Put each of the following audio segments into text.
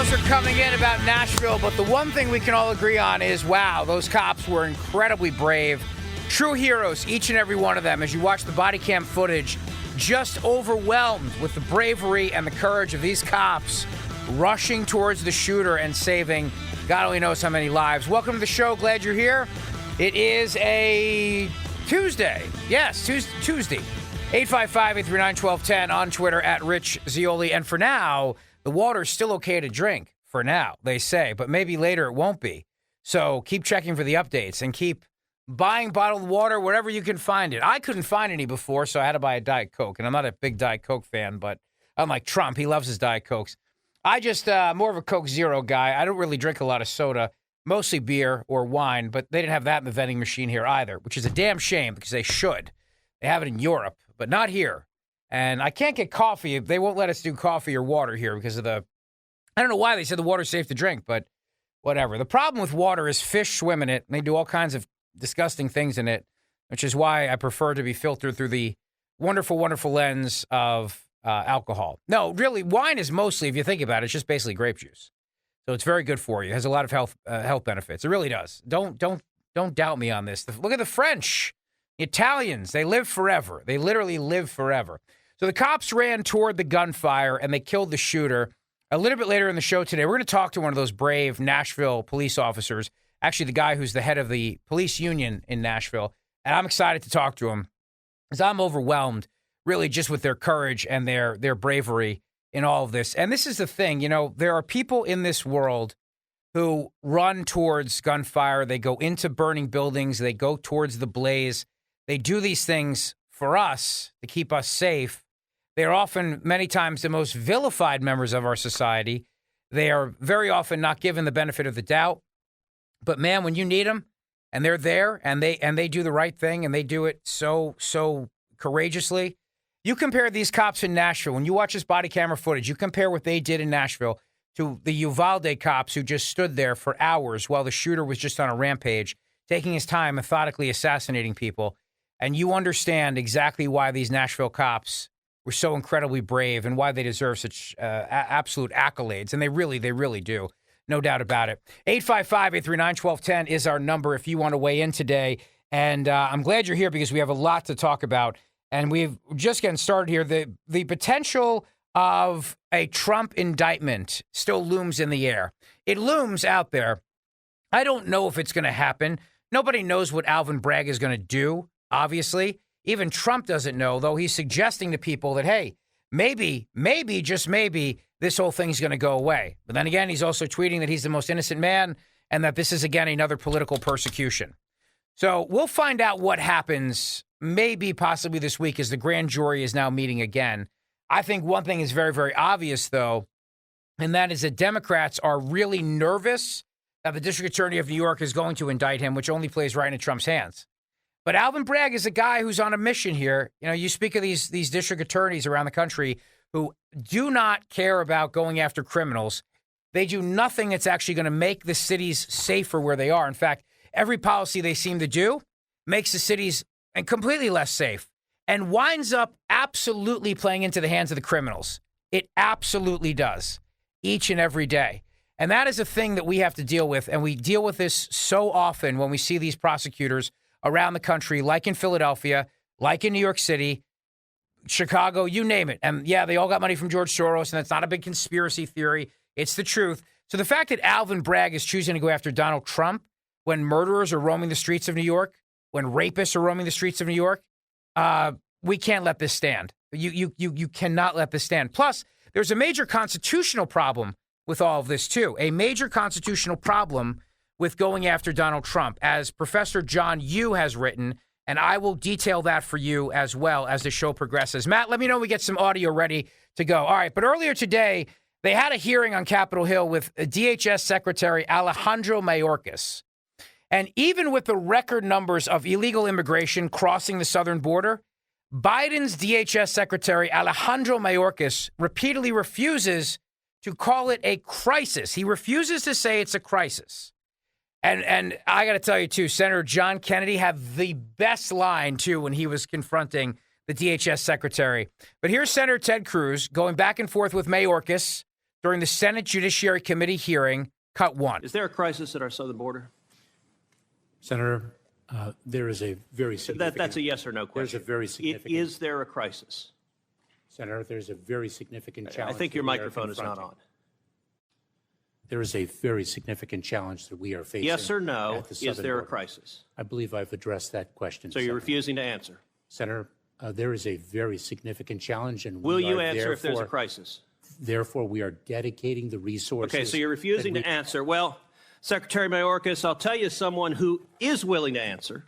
emails are coming in about Nashville, but the one thing we can all agree on is, wow, those cops were incredibly brave. True heroes, each and every one of them. As you watch the body cam footage, just overwhelmed with the bravery and the courage of these cops rushing towards the shooter and saving God only knows how many lives. Welcome to the show. Glad you're here. It is a Tuesday. Yes, Tuesday. 855-839-1210 on Twitter at Rich Zeoli. And for now, the water's still okay to drink. For now, they say. But maybe later it won't be. So keep checking for the updates and keep buying bottled water wherever you can find it. I couldn't find any before, so I had to buy a Diet Coke. And I'm not a big Diet Coke fan, but unlike Trump, he loves his Diet Cokes. I just, more of a Coke Zero guy. I don't really drink a lot of soda, mostly beer or wine, but they didn't have that in the vending machine here either, which is a damn shame because they should. They have it in Europe, but not here. And I can't get coffee. They won't let us do coffee or water here because of the, I don't know why they said the water's safe to drink, but whatever. The problem with water is fish swim in it, and they do all kinds of disgusting things in it, which is why I prefer to be filtered through the wonderful, wonderful lens of alcohol. No, really, wine is mostly, if you think about it, it's just basically grape juice. So it's very good for you. It has a lot of health benefits. It really does. Don't doubt me on this. Look at the French, the Italians. They live forever. They literally live forever. So the cops ran toward the gunfire and they killed the shooter. A little bit later in the show today, we're going to talk to one of those brave Nashville police officers, actually the guy who's the head of the police union in Nashville. And I'm excited to talk to him because I'm overwhelmed really just with their courage and their bravery in all of this. And this is the thing, you know, there are people in this world who run towards gunfire. They go into burning buildings. They go towards the blaze. They do these things for us to keep us safe. They are often, many times, the most vilified members of our society. They are very often not given the benefit of the doubt. But man, when you need them and they're there and they do the right thing and they do it so courageously. You compare these cops in Nashville, when you watch this body camera footage, you compare what they did in Nashville to the Uvalde cops who just stood there for hours while the shooter was just on a rampage, taking his time, methodically assassinating people. And you understand exactly why these Nashville cops were so incredibly brave and why they deserve such absolute accolades. And they really do. No doubt about it. 855-839-1210 is our number if you want to weigh in today. And I'm glad you're here because we have a lot to talk about. And we've just getting started here. The potential of a Trump indictment still looms in the air. It looms out there. I don't know if it's going to happen. Nobody knows what Alvin Bragg is going to do, obviously. Even Trump doesn't know, though he's suggesting to people that, hey, maybe, just maybe, this whole thing's going to go away. But then again, he's also tweeting that he's the most innocent man and that this is, again, another political persecution. So we'll find out what happens maybe possibly this week as the grand jury is now meeting again. I think one thing is very, very obvious, though, and that is that Democrats are really nervous that the district attorney of New York is going to indict him, which only plays right into Trump's hands. But Alvin Bragg is a guy who's on a mission here. You know, you speak of these district attorneys around the country who do not care about going after criminals. They do nothing that's actually going to make the cities safer where they are. In fact, every policy they seem to do makes the cities completely less safe and winds up absolutely playing into the hands of the criminals. It absolutely does, each and every day. And that is a thing that we have to deal with. And we deal with this so often when we see these prosecutors around the country, like in Philadelphia, like in New York City, Chicago, you name it. And yeah, they all got money from George Soros, and that's not a big conspiracy theory. It's the truth. So the fact that Alvin Bragg is choosing to go after Donald Trump when murderers are roaming the streets of New York, when rapists are roaming the streets of New York, we can't let this stand. You cannot let this stand. Plus, there's a major constitutional problem with all of this, too. A major constitutional problem with going after Donald Trump, as Professor John Yoo has written, and I will detail that for you as well as the show progresses. Matt, let me know when we get some audio ready to go. All right, but earlier today, they had a hearing on Capitol Hill with DHS Secretary Alejandro Mayorkas. And even with the record numbers of illegal immigration crossing the southern border, Biden's DHS Secretary Alejandro Mayorkas repeatedly refuses to call it a crisis. He refuses to say it's a crisis. And I got to tell you, too, Senator John Kennedy had the best line, too, when he was confronting the DHS secretary. But here's Senator Ted Cruz going back and forth with Mayorkas, during the Senate Judiciary Committee hearing, cut 1. Is there a crisis at our southern border? Senator, there is a very significant... That's a yes or no question. There's a very significant... Is there a crisis? Senator, there's a very significant challenge... I think your microphone is not on. There is a very significant challenge that we are facing. Yes or no, at the is southern there a border. crisis? I believe I've addressed that question. So you're refusing to answer? Senator, there is a very significant challenge, and will you answer if there's a crisis? Therefore, we are dedicating the resources... Okay, so you're refusing to answer. Well, Secretary Mayorkas, I'll tell you someone who is willing to answer,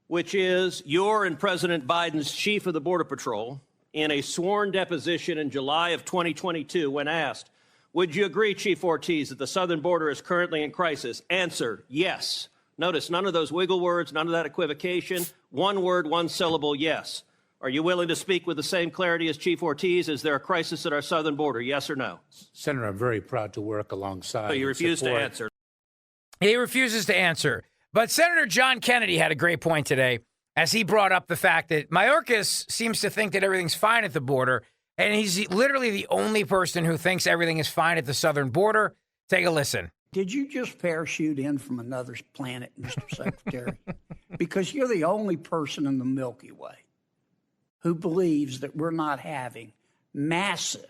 which is your and President Biden's chief of the Border Patrol in a sworn deposition in July of 2022 when asked, would you agree, Chief Ortiz, that the southern border is currently in crisis? Answer, yes. Notice none of those wiggle words, none of that equivocation. One word, one syllable, yes. Are you willing to speak with the same clarity as Chief Ortiz? Is there a crisis at our southern border, yes or no? Senator, I'm very proud to work alongside... So you refuse to answer. He refuses to answer. But Senator John Kennedy had a great point today as he brought up the fact that Mayorkas seems to think that everything's fine at the border, and he's literally the only person who thinks everything is fine at the southern border. Take a listen. Did you just parachute in from another planet, Mr. Secretary? Because you're the only person in the Milky Way who believes that we're not having massive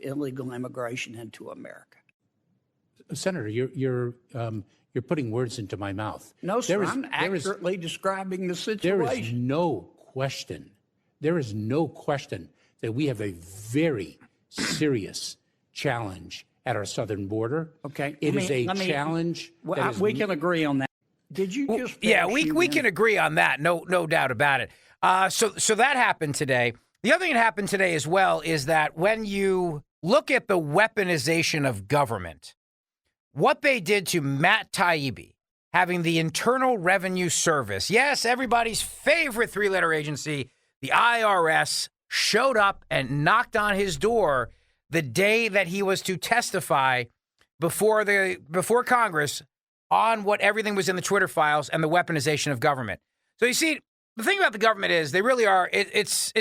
illegal immigration into America. Senator, you're putting words into my mouth. No, sir, I'm accurately describing the situation. There is no question. There is no question that we have a very serious challenge at our southern border. Okay. It is a challenge. We can agree on that. Did you just... Yeah, we can agree on that. No doubt about it. So that happened today. The other thing that happened today as well is that when you look at the weaponization of government, what they did to Matt Taibbi, having the Internal Revenue Service, yes, everybody's favorite three-letter agency, the IRS, showed up and knocked on his door the day that he was to testify before Congress on what everything was in the Twitter files and the weaponization of government. So you see, the thing about the government is they really are. It's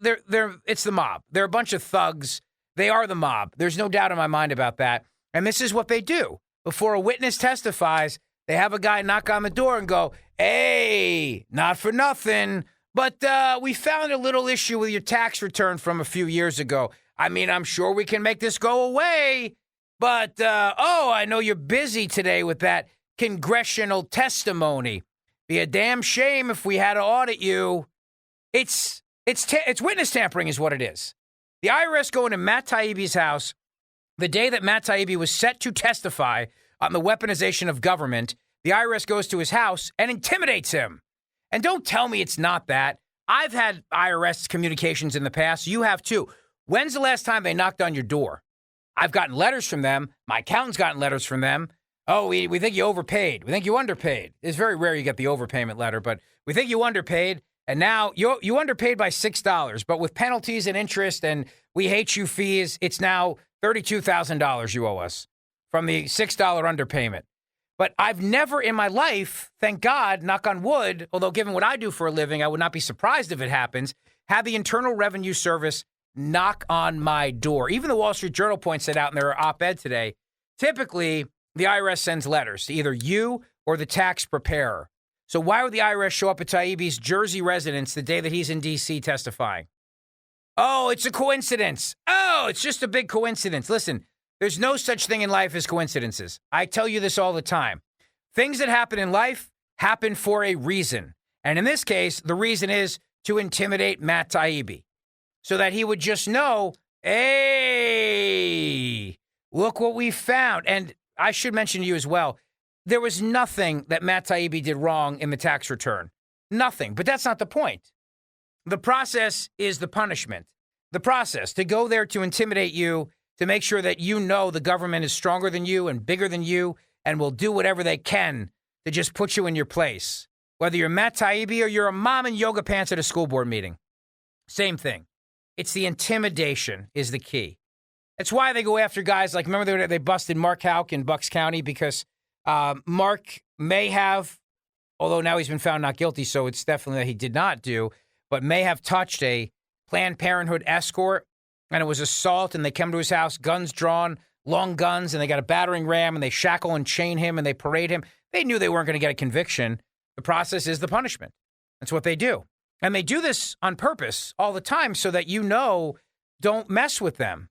the mob. They're a bunch of thugs. They are the mob. There's no doubt in my mind about that. And this is what they do. Before a witness testifies, they have a guy knock on the door and go, "Hey, not for nothing, but we found a little issue with your tax return from a few years ago. I mean, I'm sure we can make this go away, but I know you're busy today with that congressional testimony. Be a damn shame if we had to audit you." It's witness tampering is what it is. The IRS going to Matt Taibbi's house the day that Matt Taibbi was set to testify on the weaponization of government. The IRS goes to his house and intimidates him. And don't tell me it's not that. I've had IRS communications in the past. You have too. When's the last time they knocked on your door? I've gotten letters from them. My accountant's gotten letters from them. Oh, we think you overpaid. We think you underpaid. It's very rare you get the overpayment letter, but we think you underpaid. And now you underpaid by $6, but with penalties and interest and we hate you fees, it's now $32,000 you owe us from the $6 underpayment. But I've never in my life, thank God, knock on wood, although given what I do for a living, I would not be surprised if it happens, had the Internal Revenue Service knock on my door. Even the Wall Street Journal points it out in their op-ed today. Typically, the IRS sends letters to either you or the tax preparer. So why would the IRS show up at Taibbi's Jersey residence the day that he's in D.C. testifying? Oh, it's a coincidence. Oh, it's just a big coincidence. Listen, there's no such thing in life as coincidences. I tell you this all the time. Things that happen in life happen for a reason. And in this case, the reason is to intimidate Matt Taibbi so that he would just know, hey, look what we found. And I should mention to you as well, there was nothing that Matt Taibbi did wrong in the tax return. Nothing. But that's not the point. The process is the punishment. The process to go there to intimidate you, to make sure that you know the government is stronger than you and bigger than you and will do whatever they can to just put you in your place. Whether you're Matt Taibbi or you're a mom in yoga pants at a school board meeting. Same thing. It's the intimidation is the key. That's why they go after guys like, remember they busted Mark Houck in Bucks County because Mark may have, although now he's been found not guilty, so it's definitely that he did not do, but may have touched a Planned Parenthood escort and it was assault, and they come to his house, guns drawn, long guns, and they got a battering ram, and they shackle and chain him, and they parade him. They knew they weren't going to get a conviction. The process is the punishment. That's what they do. And they do this on purpose all the time so that don't mess with them.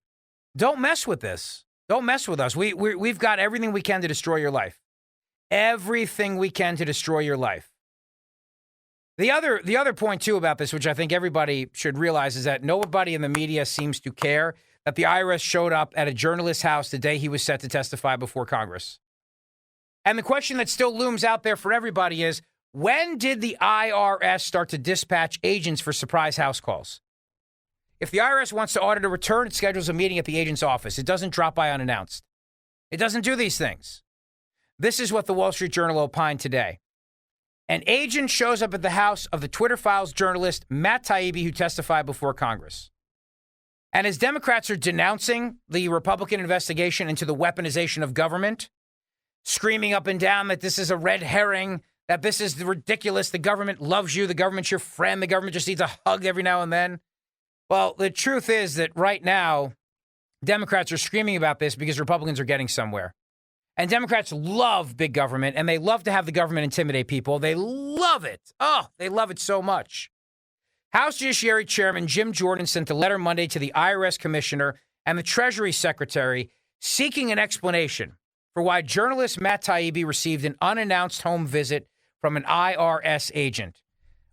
Don't mess with this. Don't mess with us. We've got everything we can to destroy your life. Everything we can to destroy your life. The other point, too, about this, which I think everybody should realize, is that nobody in the media seems to care that the IRS showed up at a journalist's house the day he was set to testify before Congress. And the question that still looms out there for everybody is, when did the IRS start to dispatch agents for surprise house calls? If the IRS wants to audit a return, it schedules a meeting at the agent's office. It doesn't drop by unannounced. It doesn't do these things. This is what the Wall Street Journal opined today. An agent shows up at the house of the Twitter Files journalist Matt Taibbi, who testified before Congress. And as Democrats are denouncing the Republican investigation into the weaponization of government, screaming up and down that this is a red herring, that this is ridiculous, the government loves you, the government's your friend, the government just needs a hug every now and then. Well, the truth is that right now, Democrats are screaming about this because Republicans are getting somewhere. And Democrats love big government, and they love to have the government intimidate people. They love it. Oh, they love it so much. House Judiciary Chairman Jim Jordan sent a letter Monday to the IRS Commissioner and the Treasury Secretary seeking an explanation for why journalist Matt Taibbi received an unannounced home visit from an IRS agent.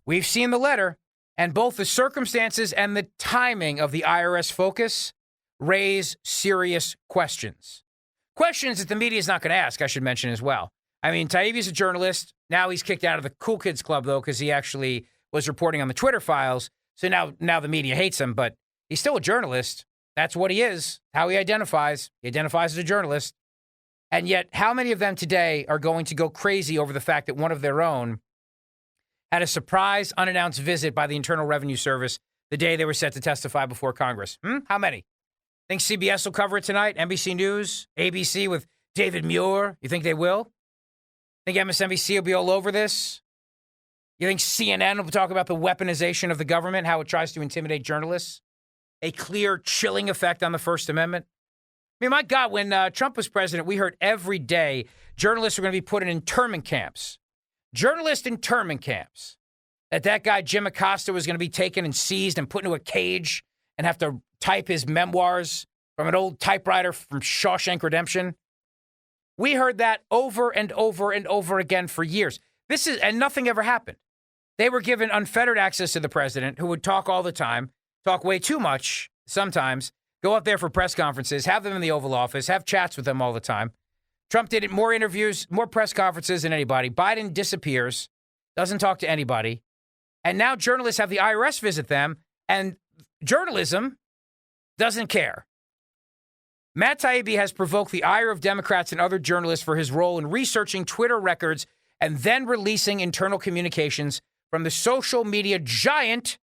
We've seen the letter, and both the circumstances and the timing of the IRS focus raise serious questions. Questions that the media is not going to ask, I should mention as well. I mean, Taibbi's a journalist. Now he's kicked out of the Cool Kids Club, though, because he actually was reporting on the Twitter Files. So now the media hates him, but he's still a journalist. That's what he is, how he identifies. He identifies as a journalist. And yet, how many of them today are going to go crazy over the fact that one of their own had a surprise, unannounced visit by the Internal Revenue Service the day they were set to testify before Congress? How many? Think CBS will cover it tonight? NBC News? ABC with David Muir? You think they will? Think MSNBC will be all over this? You think CNN will talk about the weaponization of the government, how it tries to intimidate journalists? A clear chilling effect on the First Amendment? I mean, my God, when Trump was president, we heard every day journalists were going to be put in internment camps. Journalist internment camps. That guy, Jim Acosta, was going to be taken and seized and put into a cage and have to type his memoirs from an old typewriter from Shawshank Redemption. We heard that over and over and over again for years. And nothing ever happened. They were given unfettered access to the president, who would talk all the time, talk way too much sometimes, go up there for press conferences, have them in the Oval Office, have chats with them all the time. Trump did it, more interviews, more press conferences than anybody. Biden disappears, doesn't talk to anybody. And now journalists have the IRS visit them, and journalism doesn't care. Matt Taibbi has provoked the ire of Democrats and other journalists for his role in researching Twitter records and then releasing internal communications from the social media giant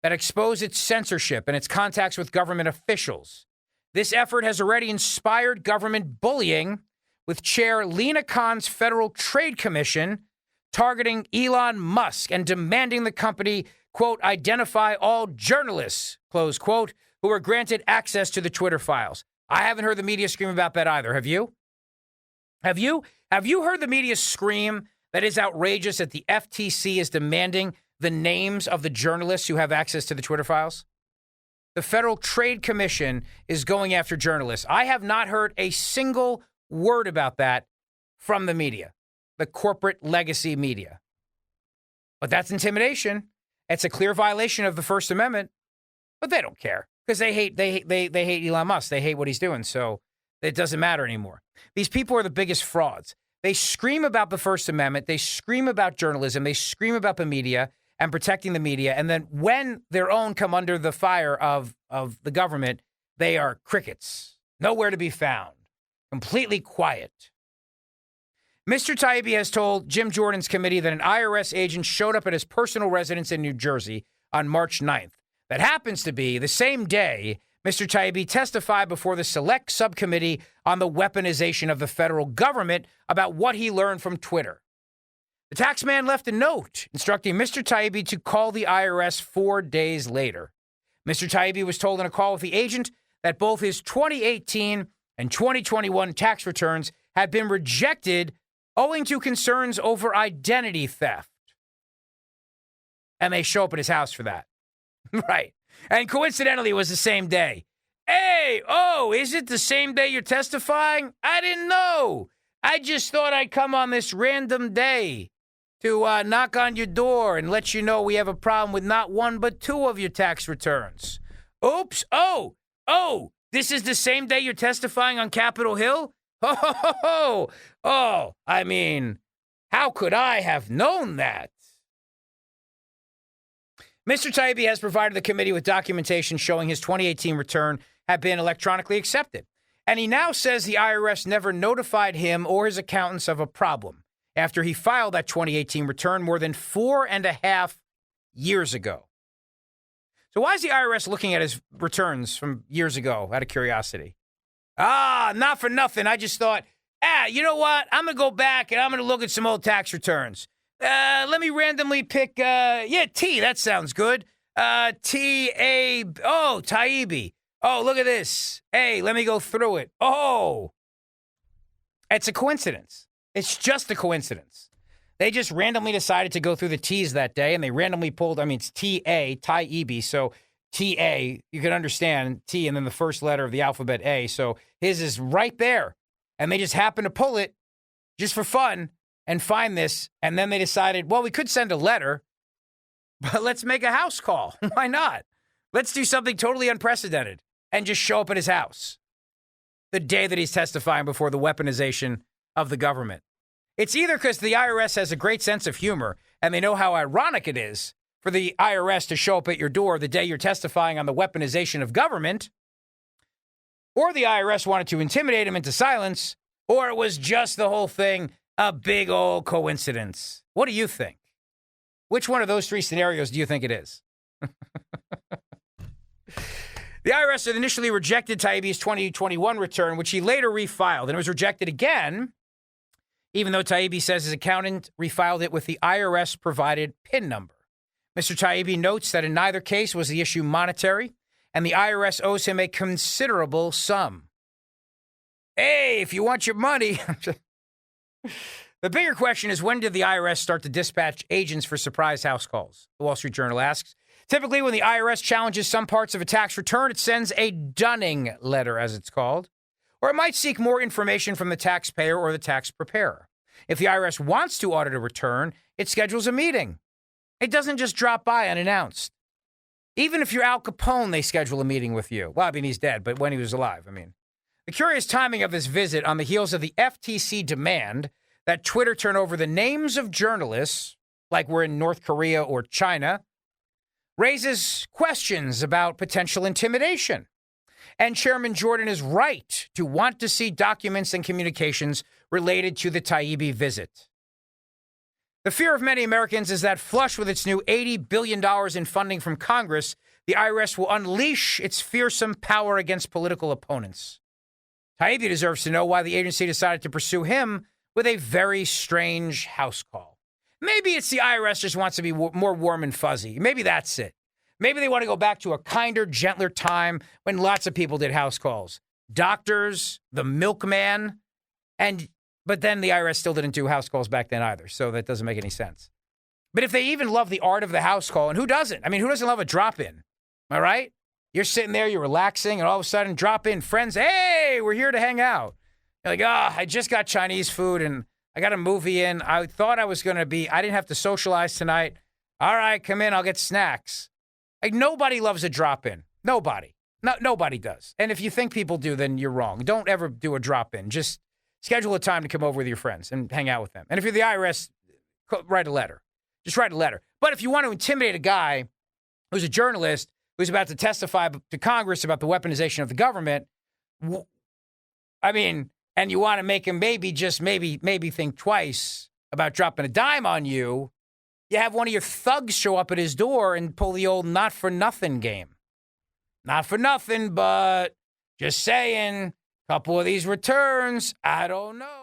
that exposed its censorship and its contacts with government officials. This effort has already inspired government bullying, with Chair Lena Khan's Federal Trade Commission targeting Elon Musk and demanding the company, quote, identify all journalists, close quote, who were granted access to the Twitter files. I haven't heard the media scream about that either. Have you? Have you heard the media scream that it's outrageous that the FTC is demanding the names of the journalists who have access to the Twitter files? The Federal Trade Commission is going after journalists. I have not heard a single word about that from the media, the corporate legacy media. But that's intimidation. It's a clear violation of the First Amendment. But they don't care because they hate Elon Musk. They hate what he's doing. So it doesn't matter anymore. These people are the biggest frauds. They scream about the First Amendment. They scream about journalism. They scream about the media and protecting the media. And then when their own come under the fire of the government, they are crickets, nowhere to be found, completely quiet. Mr. Taibbi has told Jim Jordan's committee that an IRS agent showed up at his personal residence in New Jersey on March 9th. That happens to be the same day Mr. Taibbi testified before the Select Subcommittee on the weaponization of the federal government about what he learned from Twitter. The taxman left a note instructing Mr. Taibbi to call the IRS 4 days later. Mr. Taibbi was told in a call with the agent that both his 2018 and 2021 tax returns had been rejected owing to concerns over identity theft. And they show up at his house for that. Right. And coincidentally, it was the same day. Hey, is it the same day you're testifying? I didn't know. I just thought I'd come on this random day to knock on your door and let you know we have a problem with not one but two of your tax returns. Oops. Oh, this is the same day you're testifying on Capitol Hill? Oh, I mean, how could I have known that? Mr. Taibbi has provided the committee with documentation showing his 2018 return had been electronically accepted. And he now says the IRS never notified him or his accountants of a problem after he filed that 2018 return more than 4.5 years ago. So why is the IRS looking at his returns from years ago, out of curiosity? Not for nothing. I just thought, you know what? I'm going to go back and I'm going to look at some old tax returns. Let me randomly pick, T, that sounds good. Taibbi. Oh, look at this. Hey, let me go through it. Oh, it's a coincidence. It's just a coincidence. They just randomly decided to go through the T's that day, and they randomly pulled, it's T-A, Taibbi, so T-A, you can understand T, and then the first letter of the alphabet A, so his is right there, and they just happened to pull it just for fun and find this, and then they decided, well, we could send a letter, but let's make a house call. Why not? Let's do something totally unprecedented and just show up at his house the day that he's testifying before the weaponization of the government. It's either because the IRS has a great sense of humor and they know how ironic it is for the IRS to show up at your door the day you're testifying on the weaponization of government, or the IRS wanted to intimidate him into silence, or it was just the whole thing a big old coincidence. What do you think? Which one of those three scenarios do you think it is? The IRS had initially rejected Taibbi's 2021 return, which he later refiled, and it was rejected again, even though Taibbi says his accountant refiled it with the IRS-provided PIN number. Mr. Taibbi notes that in neither case was the issue monetary, and the IRS owes him a considerable sum. Hey, if you want your money... The bigger question is, when did the IRS start to dispatch agents for surprise house calls? The Wall Street Journal asks. Typically, when the IRS challenges some parts of a tax return, it sends a dunning letter, as it's called, or it might seek more information from the taxpayer or the tax preparer. If the IRS wants to audit a return, it schedules a meeting. It doesn't just drop by unannounced. Even if you're Al Capone, they schedule a meeting with you. Well, he's dead, but when he was alive, The curious timing of this visit on the heels of the FTC demand that Twitter turn over the names of journalists, like we're in North Korea or China, raises questions about potential intimidation. And Chairman Jordan is right to want to see documents and communications related to the Taibbi visit. The fear of many Americans is that flush with its new $80 billion in funding from Congress, the IRS will unleash its fearsome power against political opponents. Taibbi deserves to know why the agency decided to pursue him with a very strange house call. Maybe it's the IRS just wants to be more warm and fuzzy. Maybe that's it. Maybe they want to go back to a kinder, gentler time when lots of people did house calls. Doctors, the milkman, but then the IRS still didn't do house calls back then either, so that doesn't make any sense. But if they even love the art of the house call, and who doesn't? Who doesn't love a drop-in? Am I right? You're sitting there, you're relaxing, and all of a sudden, drop in friends. Hey, we're here to hang out. You're like, I just got Chinese food, and I got a movie in. I thought I didn't have to socialize tonight. All right, come in, I'll get snacks. Nobody loves a drop-in. Nobody. Nobody does. And if you think people do, then you're wrong. Don't ever do a drop-in. Just schedule a time to come over with your friends and hang out with them. And if you're the IRS, write a letter. Just write a letter. But if you want to intimidate a guy who's a journalist who's about to testify to Congress about the weaponization of the government, and you want to make him maybe think twice about dropping a dime on you, you have one of your thugs show up at his door and pull the old not-for-nothing game. Not for nothing, but just saying, couple of these returns, I don't know.